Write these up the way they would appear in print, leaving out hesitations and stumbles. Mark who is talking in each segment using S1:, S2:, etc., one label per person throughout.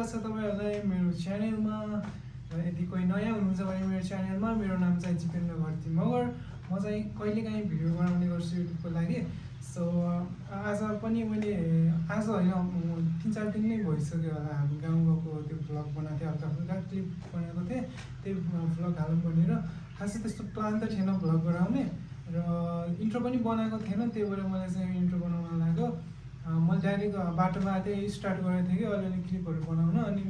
S1: छ तपाईहरुलाई मेरो च्यानलमा। यदि कोही नयाँ हुनुहुन्छ भने मेरो च्यानलमा, मेरो नाम चाहिँ जितेन्द्र भर्ती मगर। म चाहिँ कहिलेकाहीँ भिडियो बनाउने गर्छु युट्युबको लागि। सो आज पनि मैले आज होइन 3-4 दिन नै भइसक्यो होला हामी गाउँ गएको त्यो भ्लग बनाएको थिएँ, हल्का फुल्का क्लिप बनाएको थिएँ, त्यही भ्लग हालौँ भनेर। खासै त्यस्तो प्लान त थिएन भ्लग गराउने, र इन्ट्रो पनि बनाएको थिएन, त्यही भएर मलाई चाहिँ इन्ट्रो बनाउन लाग्यो। मैले डाइरेक्ट बाटोमा त्यही स्टार्ट गरेको थिएँ कि अलिअलि क्लिपहरू बनाउन, अनि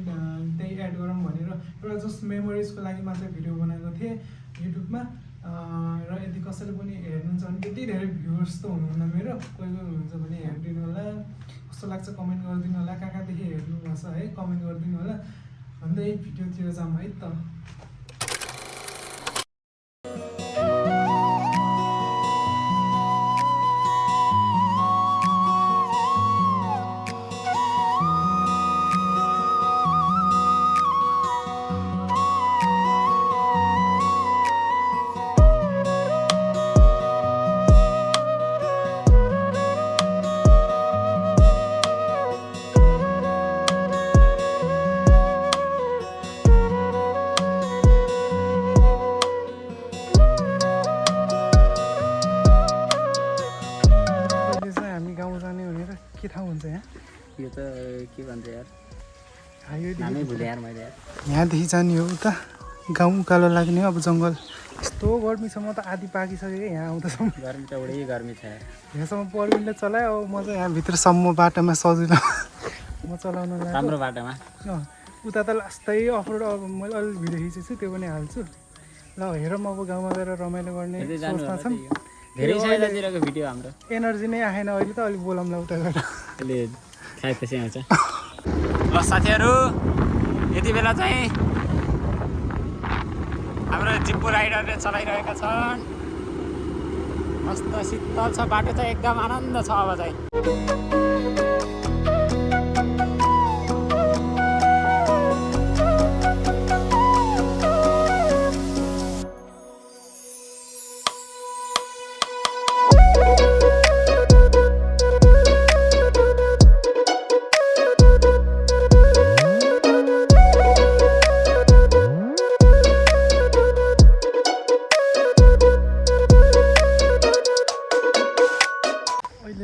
S1: त्यही एड गरौँ भनेर एउटा जस्ट मेमोरिजको लागि मात्रै भिडियो बनाएको थिएँ युट्युबमा। र यदि कसैले पनि हेर्नुहुन्छ भने त्यति धेरै भ्युवर्स त हुनुहुन्न मेरो, कोही कोही हुनुहुन्छ भने हेरिदिनु होला, कस्तो लाग्छ कमेन्ट गरिदिनु होला, कहाँ कहाँदेखि हेर्नुपर्छ है कमेन्ट गरिदिनु होला। भन्दै भिडियोतिर जाऊँ है त। के थाहा हुन्छ यहाँ?
S2: यो त के भन्छ यार, नामै भुले यार मैले यार।
S1: यहाँदेखि जाने हो उता गाउँ उकालो लाग्ने हो। अब जङ्गल यस्तो गर्मी छ, म त आधी पाकिसकेँ यहाँ आउँदासम्म।
S2: गर्मी त उडै गर्मी छ यार।
S1: यहाँसम्म प्रवीणले चलायो, अब म चाहिँ यहाँभित्रसम्म बाटोमा सजिलो म चलाउन लाग्यो
S2: राम्रो बाटोमा।
S1: उता त लास्टै अफरोड। अब मैले अलिक भिडियो खिचेको छु, त्यो पनि हाल्छु। ल हेरौँ अब गाउँमा गएर रमाइलो गर्ने सोचमा छौँ।
S2: धेरै पहिलातिरको भिडियो हाम्रो
S1: एनर्जी नै आएन अहिले त, अलिक बोलाउँला उता गएर।
S2: अहिले खाएपछि आउँछ। ल साथीहरू, यति बेला चाहिँ हाम्रो जिप्पो राइडरले चलाइरहेका छन्। कस्तो शीतल छ बाटो, चाहिँ एकदम आनन्द छ अब चाहिँ।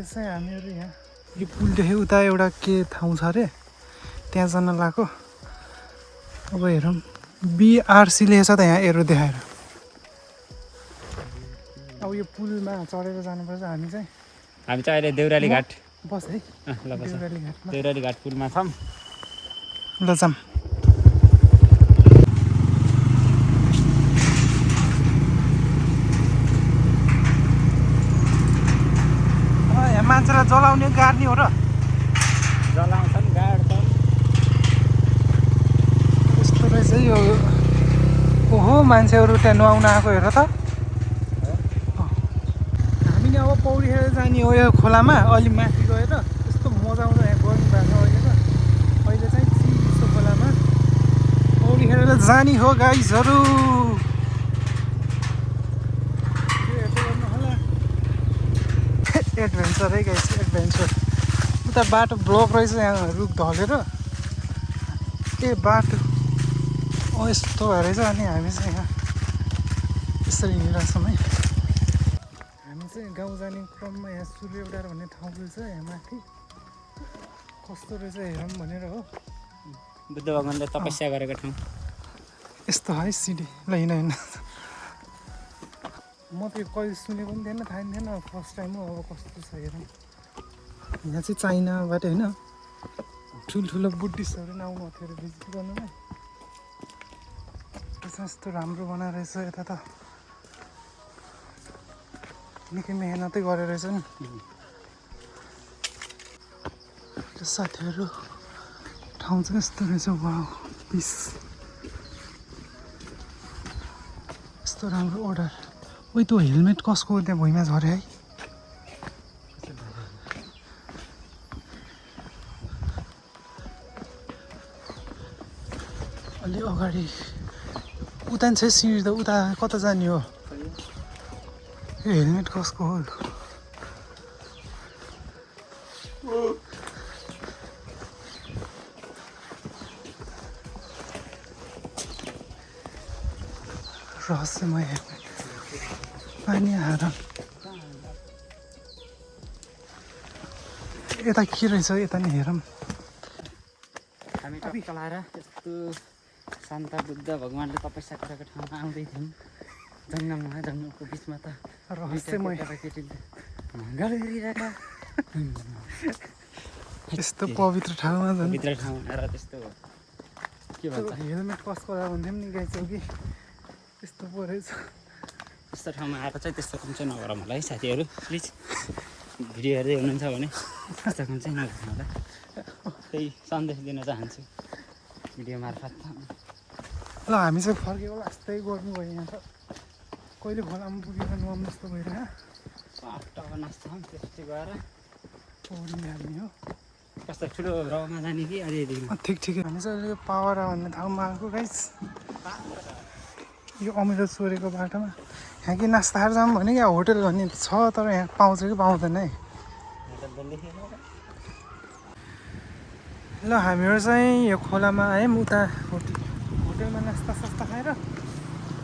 S1: चाहिँ हामीहरू यहाँ यो पुलदेखि उता एउटा के ठाउँ छ अरे, त्यहाँ जान लाग्यो। अब हेरौँ BRC लेखेछ त यहाँ एरो देखाएर। अब यो पुलमा चढेर जानुपर्छ हामी चाहिँ।
S2: हामी चाहिँ अहिले देउराली घाट
S1: बस है।
S2: ल बस,
S1: देउराली घाटमा,
S2: देउराली घाट पुलमा छौँ।
S1: ल जाऊँ। मान्छेलाई जलाउने गाड्ने हो र,
S2: जलाउँछन् गाड्छन्।
S1: यस्तो रहेछ यो। ओहो मान्छेहरू त्यहाँ नुहाउन आएको हेर त। हामी नि अब पौडी खेलेर जाने हो यो खोलामा, अलि माथि गएर। यस्तो मजा आउँछ यहाँ गर्नु भएको छ अहिले त। अहिले चाहिँ चिसो खोलामा पौडी खेलेर जाने हो गाइजहरू। एडभेन्चर है गाइस, एडभेन्चर। उता बाटो ब्लक रहेछ यहाँ रुख ढलेर। ए बाटो यस्तो भएर रहेछ। अनि हामी चाहिँ यहाँ यसरी हिँडिरहेछौँ है। हामी चाहिँ गाउँ जाने क्रममा यहाँ सूर्यउडार भन्ने ठाउँ रहेछ यहाँ माथि। कस्तो रहेछ हेरौँ भनेर हो।
S2: बुद्ध भगवान्ले तपस्या गरेको ठाउँ
S1: यस्तो है सिडी। ल हिँड हिँड। म त यो कहिले सुनेको पनि थिएन, थाहा पनि थिएन, फर्स्ट टाइम हो। अब कस्तो छ हेरौँ। यहाँ चाहिँ चाइनाबाट होइन, ठुल्ठुलो बुद्धिस्टहरू पनि आउनु थियो अरे भिजिट गर्नुलाई। यस्तो राम्रो बनाएर रहेछ यता त। निकै मेहनतै गरेर रहेछ नि साथीहरू। ठाउँ चाहिँ यस्तो रहेछ, वाउ पिस। यस्तो राम्रो अर्डर। ओइ त्यो हेलमेट कसको त्यहाँ भुइँमा झऱ्यो है। अलि अगाडि उता छ सिँढी त, उता कता जाने हो? यो हेलमेट कसको हो? रहस्यमय पानी आएर यता के रहेछ यता नि हेरौँ
S2: हामी टक्क लाएर यस्तो शान्त बुद्ध भगवान्ले तपस्या गरेको ठाउँमा आउँदै थियौँ जङ्गलमा जङ्गलको बिचमा त
S1: रहस्यमय
S2: केटाकेटीले मङ्गल गरिरहेका
S1: यस्तो पवित्र ठाउँमा झन्
S2: भित्र ठाउँ आएर त्यस्तो हो के भन्छ
S1: हेलमेट कसको भन्थ्यौँ नि गाइछौ कि त्यस्तो पो रहेछ
S2: त्यस्तो ठाउँमा आएर चाहिँ त्यस्तो काम चाहिँ नगरौँ होला है साथीहरू प्लिज भिडियो हेर्दै हुनुहुन्छ भने त्यस्तो काम चाहिँ नगरौँ होला त्यही सन्देश दिन चाहन्छु भिडियो मार्फत
S1: ल हामी चाहिँ फर्केको जस्तै गर्नु भयो यहाँ त कहिले खोलामा पुगेर नुहाउनु जस्तो भइरहेको
S2: टक्क नाच्छौँ त्यसपछि गएर
S1: पौडी हाल्ने हो
S2: कस्तो ठुलो रौमा जाने कि अलिअलि
S1: ठिक ठिकै हामी चाहिँ अहिले पावरा भन्ने ठाउँमा आएको गाइस यो अमिरो चोरेको बाटोमा यहाँ कि नास्ता खाएर जाऊँ भने क्या होटल भन्ने छ तर यहाँ पाउँछ कि पाउँदैन है ल हामीहरू चाहिँ यो खोलामा आयौँ उता होटलमा नास्ता सास्ता खाएर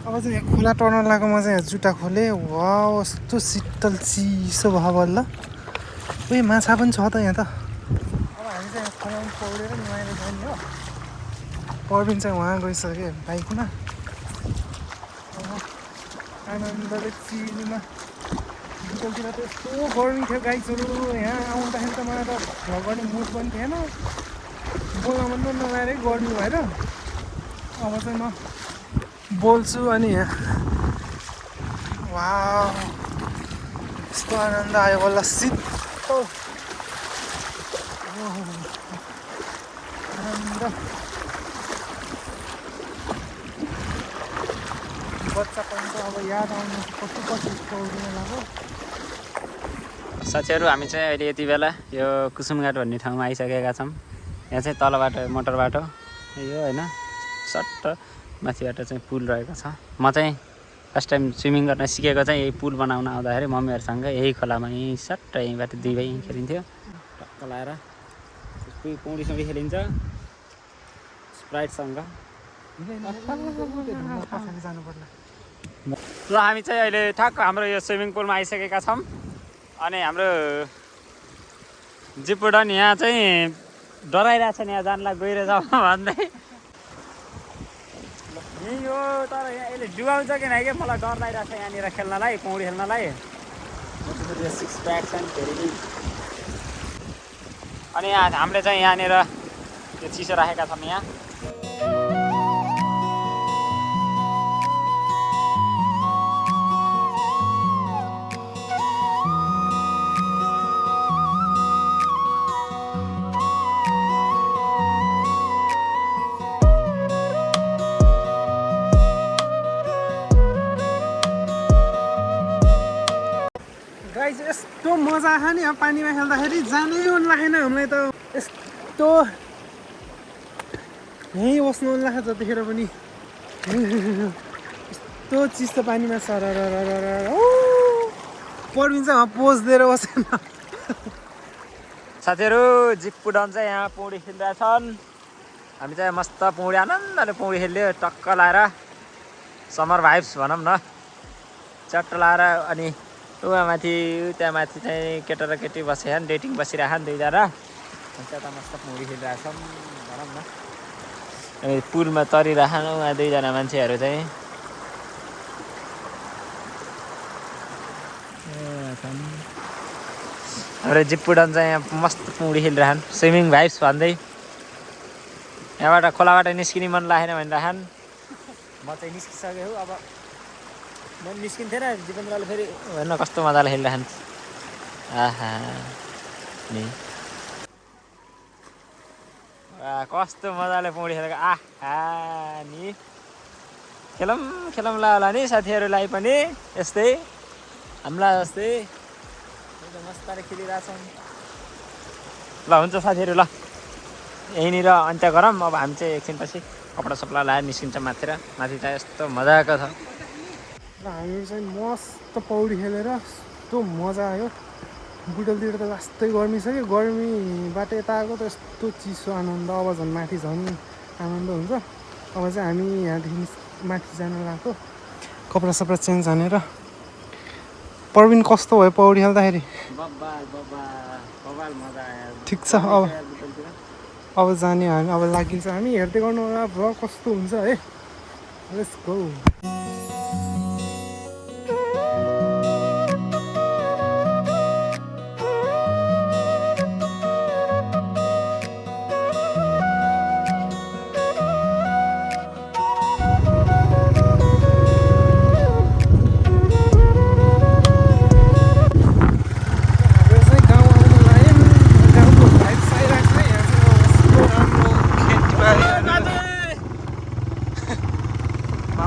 S1: अब चाहिँ यहाँ खोला टर्न लगाएकोमा चाहिँ जुत्ता खोलेँ वा कस्तो शीतल चिसो भयो बल्ल उयो माछा पनि छ त यहाँ त अब हामी चाहिँ यहाँ खोलामा पौडेर नुहाएर जाने हो प्रवीण चाहिँ उहाँ गइसक्यो बाइकमा अब आनन्दले चिनीमा होटलतिर त यस्तो गर्मी थियो गाइसहरू यहाँ आउँदाखेरि त मलाई त भ्लग गर्ने मुड पनि थिएन बोल्न पनि नलाएरै गर्मी भएर अब चाहिँ म बोल्छु अनि यहाँ वा यस्तो आनन्द आयो बल्ल शीतल आनन्द बच्चा पनि त अब याद आउनु कति कति पौडिन लाग्यो
S2: साथीहरू हामी चाहिँ अहिले यति बेला यो कुसुमघाट भन्ने ठाउँमा आइसकेका छौँ यहाँ चाहिँ तलबाट मोटर बाटो यो होइन सट्ट माथिबाट चाहिँ पुल रहेको छ म चाहिँ फर्स्ट टाइम स्विमिङ गर्न सिकेको चाहिँ यही पुल बनाउन आउँदाखेरि मम्मीहरूसँग यही खोलामा यहीँ सट्ट यहीँबाट दुई भाइ खेलिन्थ्यो टक्क लाएर पौडी सौडी खेलिन्छ स्प्राइटसँग
S1: जानु पर्ला
S2: ल हामी चाहिँ अहिले ठ्याक्क हाम्रो यो स्विमिङ पुलमा आइसकेका छौँ अनि हाम्रो जिपुडन यहाँ चाहिँ डराइरहेको छ नि यहाँ जानलाई गएर जाउँ भन्दै यही हो तर यहाँ यसले डुबाउँछ कि नै क्या मलाई डर लागिरहेको छ यहाँनिर खेल्नलाई पौडी खेल्नलाई सिक्स प्याक छ नि फेरि अनि यहाँ हामीले चाहिँ यहाँनिर त्यो चिसो राखेका छौँ यहाँ
S1: गाइस यस्तो मजा आयो नि अब पानीमा खेल्दाखेरि जानै मन लागेन हामीलाई त यस्तो यहीँ बस्नु मन लाग्छ जतिखेर पनि यस्तो चिसो पानीमा सरर प्रवीण चाहिँ पोज दिएर बसेन
S2: साथीहरू जिपुडन चाहिँ यहाँ पौडी खेलिरहेछन् हामी चाहिँ मस्त पौडी आनन्दले पौडी खेल्यो टक्क लाएर समर भाइब्स भनौँ न चट्ट लाएर अनि त्यहाँ माथि चाहिँ केटा र केटी बसेछन् डेटिङ बसिरहेछन् दुईजना अनि त्यता मस्त पौडी खेलिरहेछौँ भनौँ न अनि पुलमा तरिरहेछन् उहाँ दुईजना मान्छेहरू चाहिँ हाम्रो जिपुडन चाहिँ यहाँ मस्त पौडी खेलिरहेछन् स्विमिङ भाइब्स भन्दै यहाँबाट खोलाबाट निस्किने मन लागेन भनिरहेछन् म चाहिँ निस्किसकेँ हो अब म निस्किन्थेन दिपेन्द्रले फेरि हेर्न कस्तो मजाले खेलिरहेछन् आहा नि कस्तो मजाले पौडी खेलेको आहा नि खेलौँ होला नि साथीहरूलाई पनि यस्तै हामीलाई जस्तै मस्ताले खेलिरहेछौँ ल हुन्छ साथीहरू ल यहीँनिर अन्त्य गरौँ अब हामी चाहिँ एकछिनपछि कपडा सपडा लगाएर निस्किन्छ माथि चाहिँ यस्तो मजाको छ
S1: र हामीहरू चाहिँ मस्त पौडी खेलेर यस्तो मजा आयो बुटलतिर त जस्तै गर्मी छ कि गर्मीबाट यता आएको त यस्तो चिसो आनन्द अब झन् माथि झन् आनन्द हुन्छ अब चाहिँ हामी यहाँदेखि माथि जान गएको कपडा सपडा चेन्ज हानेर प्रवीण कस्तो भयो पौडी खेल्दाखेरि ठिक छ अब जाने हामी अब लागिन्छ हामी हेर्दै गर्नु होला भ्लग कस्तो हुन्छ है लेट्स गो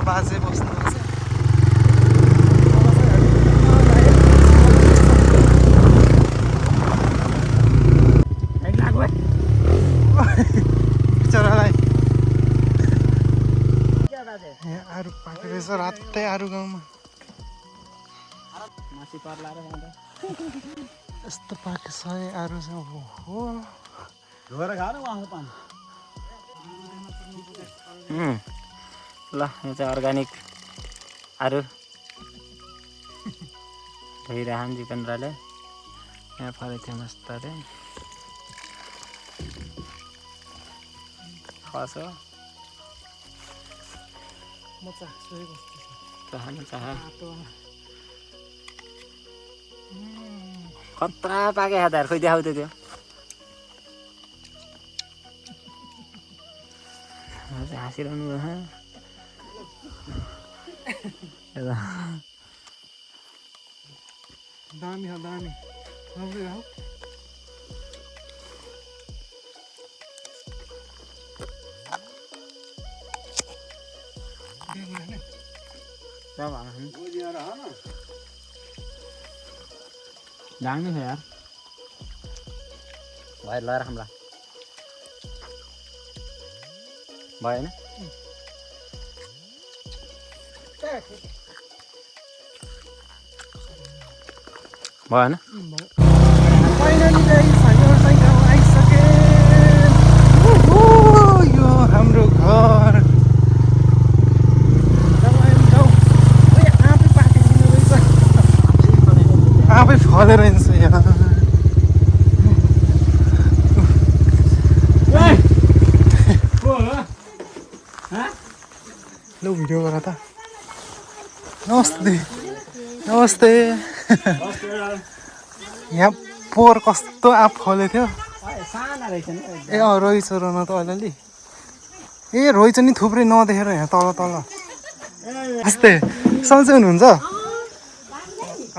S1: बाजे बस्नुहुन्छ बिचरालाई आरु पाकेको रहेछ रातै आरु गाउँमा यस्तो पाकेको छ आरु चाहिँ हो
S2: ल यो चाहिँ अर्ग्यानिक आरु धोइरहन् जितेन्द्रले यहाँ फलेको थियो मस्तले खस हो चाह खतरा पाके हातहरू खोइ देखाउँथ्यो त्यो हाँसिरहनु
S1: दामी हो दामी राम्रै हो
S2: दामी छ यार भाइ ल राख्ला भएन भएन
S1: फाइनली गाइस हामीहरू चाहिँ गाउँ आइसके यो हाम्रो घर आफै पाकिदिनु रहेछ आफै फलेर हिँड्छ यहाँ ल भिडियो गर त नमस्ते नमस्ते यहाँ पोहोर कस्तो आँप फलेको थियो ए रहेछ रन त अलिअलि ए रहेछ नि थुप्रै नदेखेर यहाँ तल तल नमस्ते सन्चै हुनुहुन्छ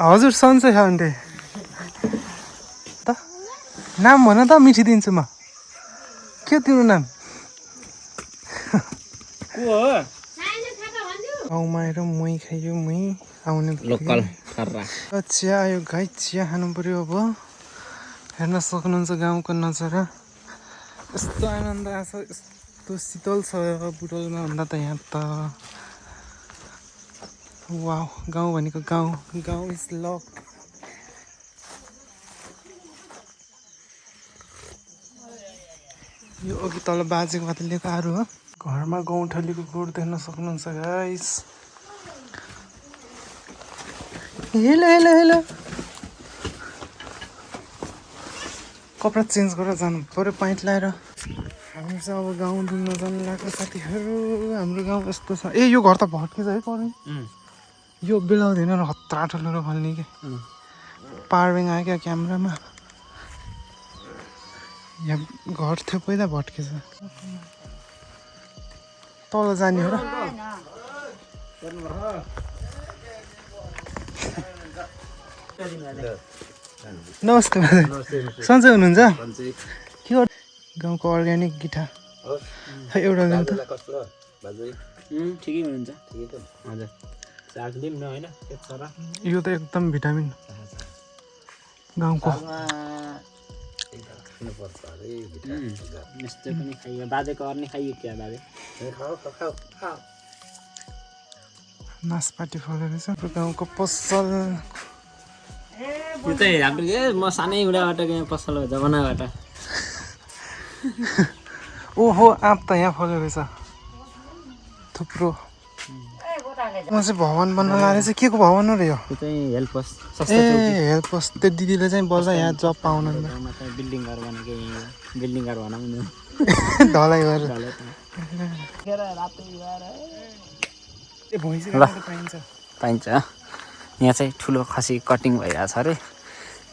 S1: हजुर सन्चै छ अन्टे त नाम भन त मिठिदिन्छु म के तिम्रो नाम गाउँमा आएर मही खायो मही आउने
S2: लोकल
S1: चिया आयो गाई चिया खानु पर्यो अब हेर्न सक्नुहुन्छ गाउँको नजारा यस्तो आनन्द आएको छ यस्तो शीतल छ बुटोलमा भन्दा त यहाँ त वाउ गाउँ भनेको गाउँ गाउँ इज लभ यो अघि तल बाजेको बदलेको आरू हो घरमा गौँथलीको गुड देख्न सक्नुहुन्छ गाइस हेलो हेलो हेलो कपडा चेन्ज गरेर जानु पऱ्यो पाइन्ट लाएर हामी चाहिँ अब गाउँ डुल्न जानु लाग्यो साथीहरू हाम्रो गाउँ यस्तो छ ए यो घर त भट्केछ है पर्ने यो बेलाउँदैन र हत्रा ठुलो र फल्ने के पावर ब्याङ्क आयो क्या क्यामेरामा यहाँ घर थियो पहिला भट्केछ तल जाने हो र नमस्ते सन्चै हुनुहुन्छ के गर् गाउँको अर्ग्यानिक गिठा खै एउटा ल्याउ त
S2: ठिकै हुनुहुन्छ हजुर चार्ज दिउँ न होइन
S1: यो त एकदम भिटामिन गाउँको
S2: यस्तो पनि खाइयो बाजेको अर्ने खाइयो क्या बाजे
S1: नासपाती फलेको रहेछ गाउँको पसल
S2: यो चाहिँ हाम्रो म सानै बुढाबाट गएँ पसल हो जमानाबाट
S1: ओहो आँप त यहाँ फलेको रहेछ थुप्रो म चाहिँ भवन बन्न लागेको चाहिँ के को भवन हो रे यो
S2: त्यो चाहिँ हेल्प होस्
S1: ए हेल्प होस् त्यो दिदीले चाहिँ बल्ल यहाँ जब पाउनु
S2: बिल्डिङ घर भनेको बिल्डिङ घर भनौँ न
S1: ढलाइ गरेर
S2: पाइन्छ यहाँ चाहिँ ठुलो खसी कटिङ भइरहेछ अरे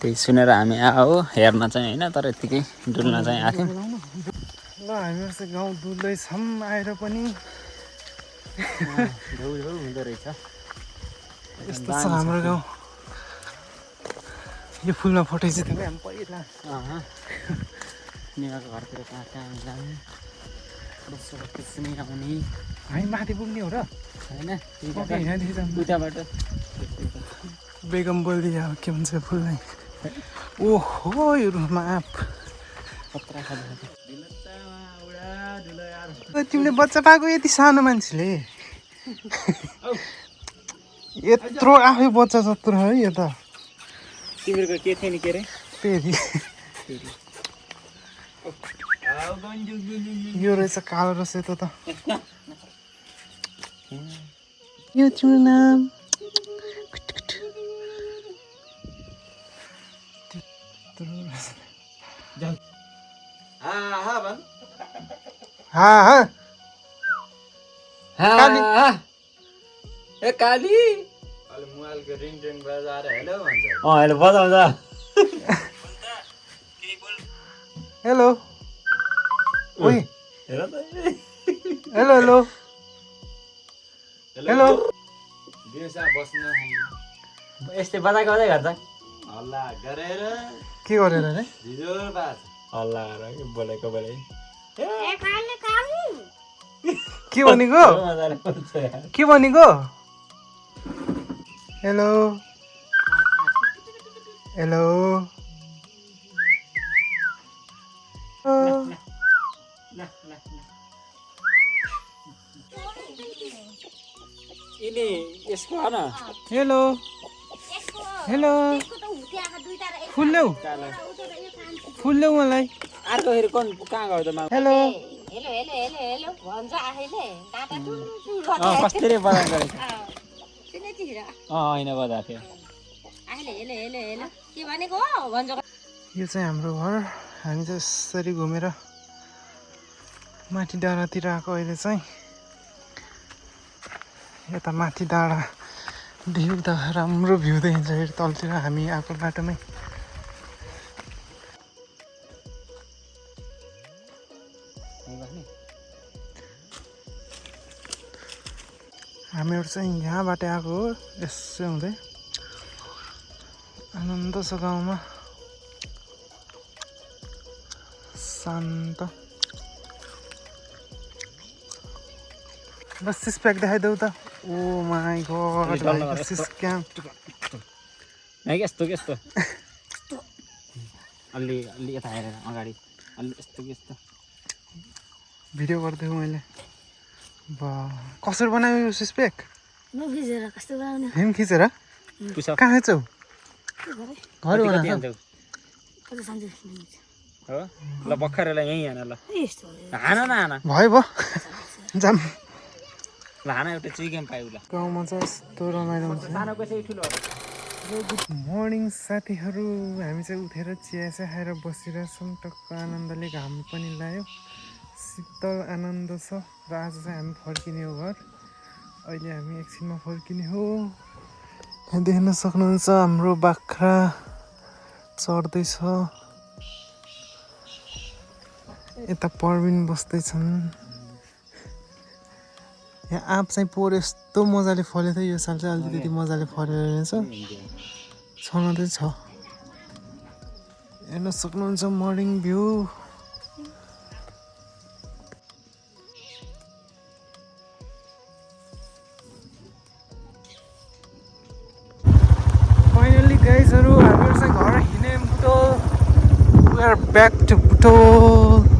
S2: त्यही सुनेर हामी आऊ हेर्न चाहिँ होइन तर यत्तिकै डुल्न चाहिँ आएको थियौँ
S1: ल हामीहरू चाहिँ गाउँ डुल्दैछौँ आएर पनि
S2: हुँदो रहेछ
S1: यस्तो छ हाम्रो गाउँ यो फुलमा फोटो चाहिँ हामी पहिला
S2: नेवाको घरतिर कहाँ कहाँ जाने बस्छ त्यसै आउने
S1: हामी माथि पुग्ने हो र
S2: होइन
S1: यहाँदेखि जाऊँ
S2: उताबाट
S1: बेगम बोल्दै अब के भन्छ फुललाई ओहो यो रुखमा आँप तिमीले बच्चा पाएको यति सानो मान्छेले यत्रो आफै बच्चा जत्रो है यो त
S2: तिमीहरूको के थियो नि के अरे
S1: पेरी यो रहेछ कालो र सेतो त यो तिम्रो नाम
S2: ए काली मोबाइलको रिङ रिङ बजाएर हेलो भन्छ हेलो बजाउँछ
S1: हेलो ओइ
S2: हेर त
S1: हेलो हेलो हेलो
S2: यस्तै बजाएको बजाइ गर्छ
S3: हल्ला गरेर
S1: के गरेर रे
S3: झिझोर बाज
S2: हल्ला गरेर बोलेको बोले
S1: के भनेको के भनेको हेलो हेलो
S2: यिनी यसको हो न
S1: हेलो हेलो फुल ल्याऊ फुल ल्याऊ मलाई
S2: अर्को फेरि कहाँ गयो त मा
S1: hello
S4: hello hello hello hello भन्छ आफैले काँटा
S2: कस्तै बजाएको रहेछ
S4: सुनेतिर
S2: होइन बजाएको थियो
S4: आफैले हेलो हेलो हेलो के भनेको हो भन्छ
S1: यो चाहिँ हाम्रो घर हामी चाहिँ यसरी घुमेर माथि डाँडातिर आएको अहिले चाहिँ यता माथि डाँडा देख्दा राम्रो भ्यू देखिन्छ फेरि तलतिर हामी आएको बाटोमै हामीहरू चाहिँ यहाँबाट आएको हो यसो हुँदै आनन्द छ गाउँमा शान्त बस सिक्स प्याक देखाइदेऊ त ओ माई गॉड सिक्स क्याम्प
S2: यस्तो यस्तो अलि अलि यता हेरेर अगाडि अलि यस्तो यस्तो
S1: भिडियो गरिदिएको मैले बा कसरी बनायो यो सिक्स प्याक
S4: नखिचेर कस्तो बनाउने
S1: हिम खिचेर
S2: पुसअप
S1: कहाँ छौ घर
S2: कति
S1: बनाएको
S2: हान्छौ हो ल बखरेलाई यहीँ हान ल हान न हान
S1: भयो भयो जाम
S2: ल हान एउटा चिकेन पायो ल
S1: गाउँमा चाहिँ यस्तो रमाइलो हुन्छ
S2: सानो कसै ठुलो
S1: गुड मर्निङ साथीहरू हामी चाहिँ उठेर चिया चिया खाएर बसिरहेछौँ टक्क आनन्दले घाम पनि लाग्यो शीतल आनन्द छ र आज चाहिँ हामी फर्किने हो घर अहिले हामी एकछिनमा फर्किने हो यहाँ देख्न सक्नुहुन्छ हाम्रो बाख्रा चढ्दैछ यता पर्विन बस्दैछन् यहाँ आँप चाहिँ पोहोर यस्तो मजाले फलेको थियो यो साल चाहिँ अलिकति मजाले फलेर रहेछ छनाउँदै छ हेर्न सक्नुहुन्छ मर्निङ भ्यू फाइनली गाइजहरू हामीहरू चाहिँ घर हिँड्यौँ Butwal we are back to Butwal